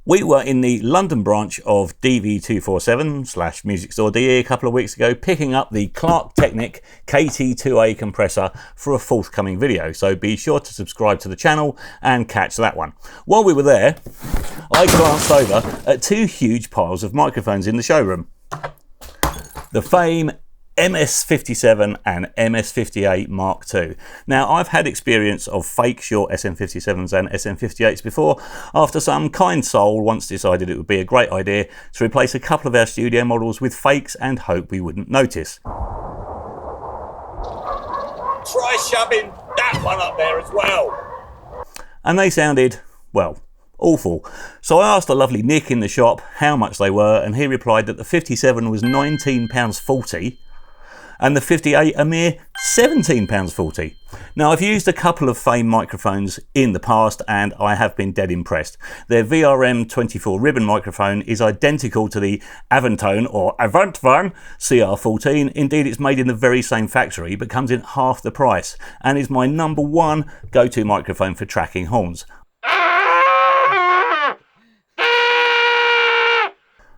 We were in the London branch of DV247 / Music Store DE a couple of weeks ago, picking up the Clark Technic KT2A compressor for a forthcoming video, so be sure to subscribe to the channel and catch that one. While we were there, I glanced over at two huge piles of microphones in the showroom. The Fame MS57 and MS58 Mark II. Now, I've had experience of fake Shure SM57s and SM58s before, after some kind soul once decided it would be a great idea to replace a couple of our studio models with fakes and hope we wouldn't notice. Try shoving that one up there as well. And they sounded, well, awful. So I asked the lovely Nick in the shop how much they were, and he replied that the 57 was £19.40 and the 58 a mere £17.40. Now, I've used a couple of Fame microphones in the past and I have been dead impressed. Their VRM 24 ribbon microphone is identical to the Avantone or Avantvan CR14. Indeed, it's made in the very same factory but comes in half the price and is my #1 go-to microphone for tracking horns.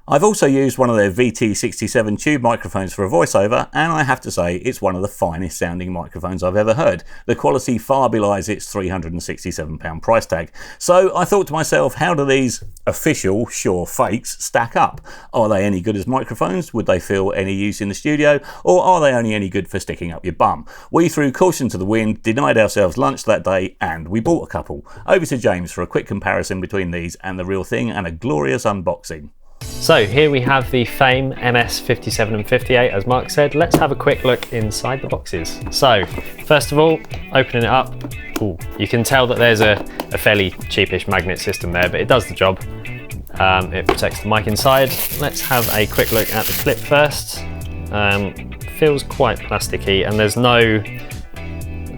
I've also used one of their VT67 tube microphones for a voiceover, and I have to say it's one of the finest sounding microphones I've ever heard. The quality far belies its £367 price tag. So I thought to myself, how do these official Shure fakes stack up? Are they any good as microphones? Would they feel any use in the studio? Or are they only any good for sticking up your bum? We threw caution to the wind, denied ourselves lunch that day, and we bought a couple. Over to James for a quick comparison between these and the real thing and a glorious unboxing. So here we have the Fame MS57 and 58, as Mark said. Let's have a quick look inside the boxes. So first of all, opening it up, ooh, you can tell that there's a fairly cheapish magnet system there, but it does the job. It protects the mic inside. Let's have a quick look at the clip first. Feels quite plasticky, and there's no,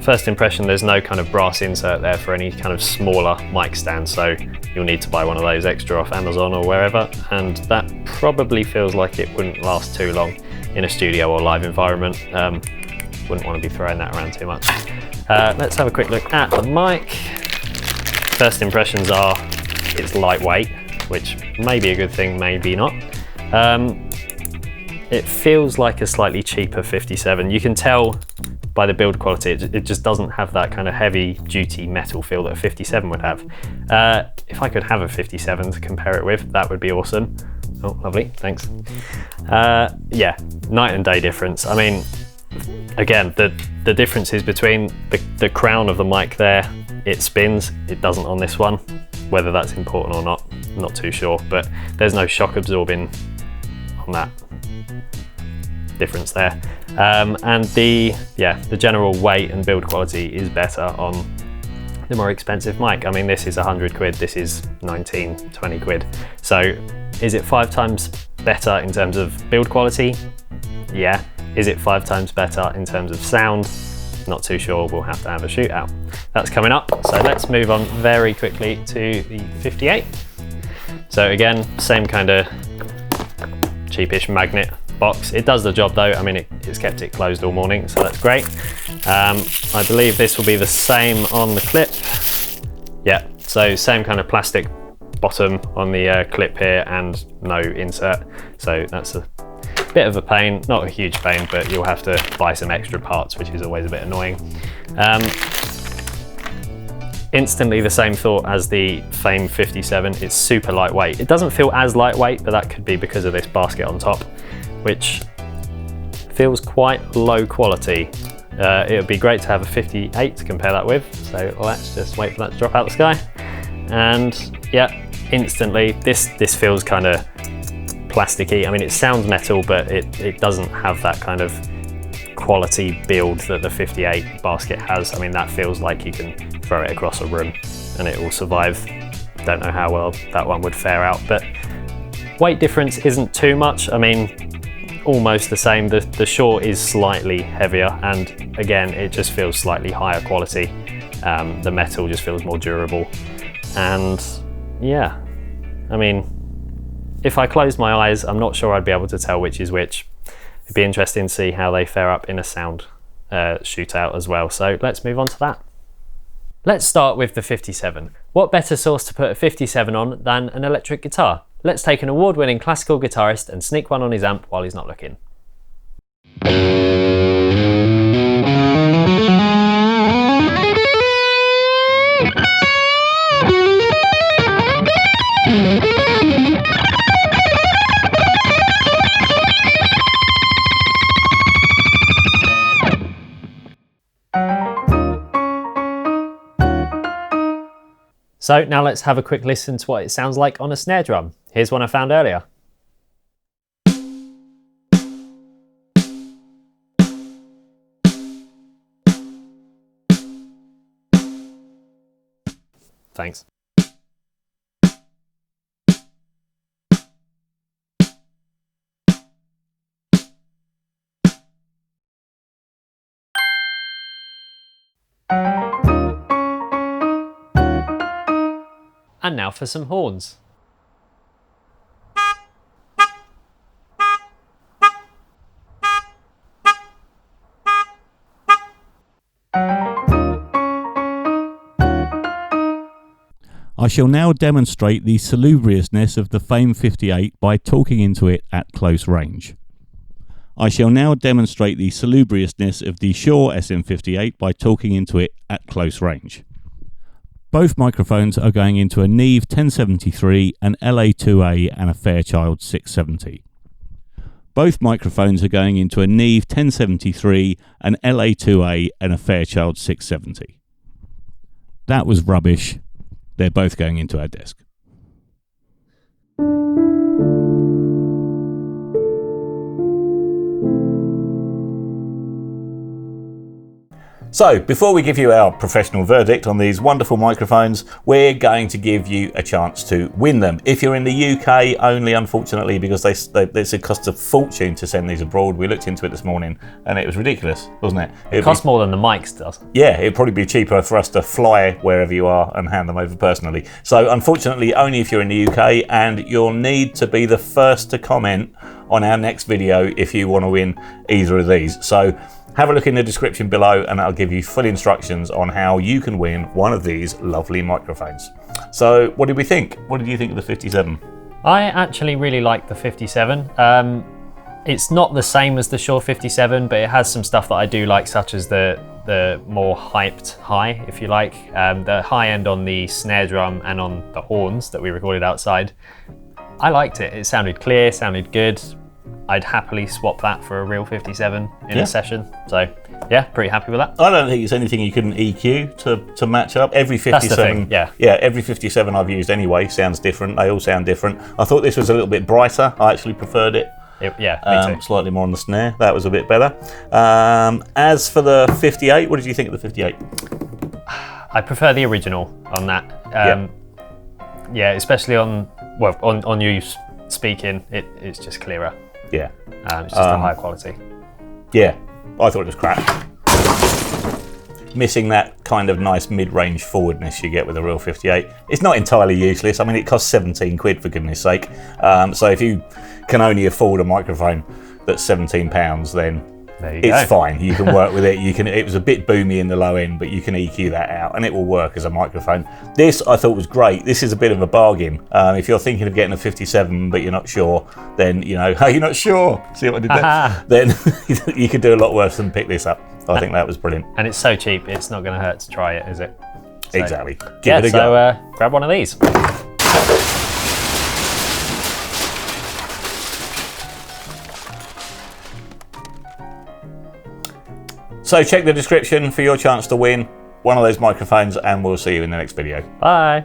first impression, there's no kind of brass insert there for any kind of smaller mic stand, so you'll need to buy one of those extra off Amazon or wherever, and that probably feels like it wouldn't last too long in a studio or live environment. Wouldn't want to be throwing that around too much. Let's have a quick look at the mic. First impressions are it's lightweight, which may be a good thing, maybe not. It feels like a slightly cheaper 57. You can tell by the build quality, it just doesn't have that kind of heavy duty metal feel that a 57 would have. If I could have a 57 to compare it with, that would be awesome. Oh, lovely, thanks. Yeah, night and day difference. I mean, again, the differences between the crown of the mic there, it spins, it doesn't on this one. Whether that's important or not, I'm not too sure, but there's no shock absorbing on that difference there. And the general weight and build quality is better on the more expensive mic. I mean, this is 100 quid, this is 19, 20 quid. So is it 5 times better in terms of build quality? Yeah. Is it 5 times better in terms of sound? Not too sure, we'll have to have a shootout. That's coming up, so let's move on very quickly to the 58. So again, same kind of cheapish magnet box. It does the job though. I mean, it's kept it closed all morning, so that's great. I believe this will be the same on the clip. Yeah, so same kind of plastic bottom on the clip here and no insert. So that's a bit of a pain, not a huge pain, but you'll have to buy some extra parts, which is always a bit annoying. Instantly the same thought as the Fame 57. It's super lightweight. It doesn't feel as lightweight, but that could be because of this basket on top, which feels quite low quality. It would be great to have a 58 to compare that with, so let's just wait for that to drop out the sky. And yeah, instantly this feels kind of plasticky. I mean, it sounds metal, but it doesn't have that kind of quality build that the 58 basket has. I mean, that feels like you can throw it across a room and it will survive. Don't know how well that one would fare out, but weight difference isn't too much. I mean, almost the same. The Shure is slightly heavier, and again, it just feels slightly higher quality. The metal just feels more durable, and yeah, I mean, if I closed my eyes, I'm not sure I'd be able to tell which is which. It'd be interesting to see how they fare up in a sound shootout as well. So let's move on to that. Let's start with the 57. What better source to put a 57 on than an electric guitar? Let's take an award-winning classical guitarist and sneak one on his amp while he's not looking. So now let's have a quick listen to what it sounds like on a snare drum. Here's one I found earlier. Thanks. And now for some horns. I shall now demonstrate the salubriousness of the SM58 by talking into it at close range. I shall now demonstrate the salubriousness of the Shure SM58 by talking into it at close range. Both microphones are going into a Neve 1073, an LA2A and a Fairchild 670. Both microphones are going into a Neve 1073, an LA2A and a Fairchild 670. That was rubbish. They're both going into our desk. So, before we give you our professional verdict on these wonderful microphones, we're going to give you a chance to win them. If you're in the UK only, unfortunately, because it costs a fortune to send these abroad. We looked into it this morning and it was ridiculous, wasn't it? It costs more than the mics does. Yeah, it'd probably be cheaper for us to fly wherever you are and hand them over personally. So, unfortunately, only if you're in the UK, and you'll need to be the first to comment on our next video if you want to win either of these. So, have a look in the description below and that'll give you full instructions on how you can win one of these lovely microphones. So what did we think? What did you think of the 57? I actually really like the 57. It's not the same as the Shure 57, but it has some stuff that I do like, such as the more hyped high, if you like. The high end on the snare drum and on the horns that we recorded outside. I liked it. It sounded clear, sounded good. I'd happily swap that for a real 57 in a session. So yeah, pretty happy with that. I don't think it's anything you couldn't EQ to match up. Every 57, that's the thing, yeah, every 57 I've used anyway sounds different. They all sound different. I thought this was a little bit brighter. I actually preferred it. Yeah, me too. Slightly more on the snare. That was a bit better. As for the 58, what did you think of the 58? I prefer the original on that. Yeah, especially on you speaking, it's just clearer. Yeah. It's just a higher quality. Yeah, I thought it was crap. Missing that kind of nice mid-range forwardness you get with a real 58. It's not entirely useless. I mean, it costs 17 quid for goodness sake. So if you can only afford a microphone that's £17, then it's fine. You can work with it. It was a bit boomy in the low end, but you can EQ that out and it will work as a microphone. This I thought was great. This is a bit of a bargain. If you're thinking of getting a 57 but you're not sure, then hey, you're not sure. See what I did there? Then you could do a lot worse than pick this up. I think that was brilliant. And it's so cheap, it's not going to hurt to try it, is it? So, exactly. Give it a go. So grab one of these. So check the description for your chance to win one of those microphones, and we'll see you in the next video. Bye.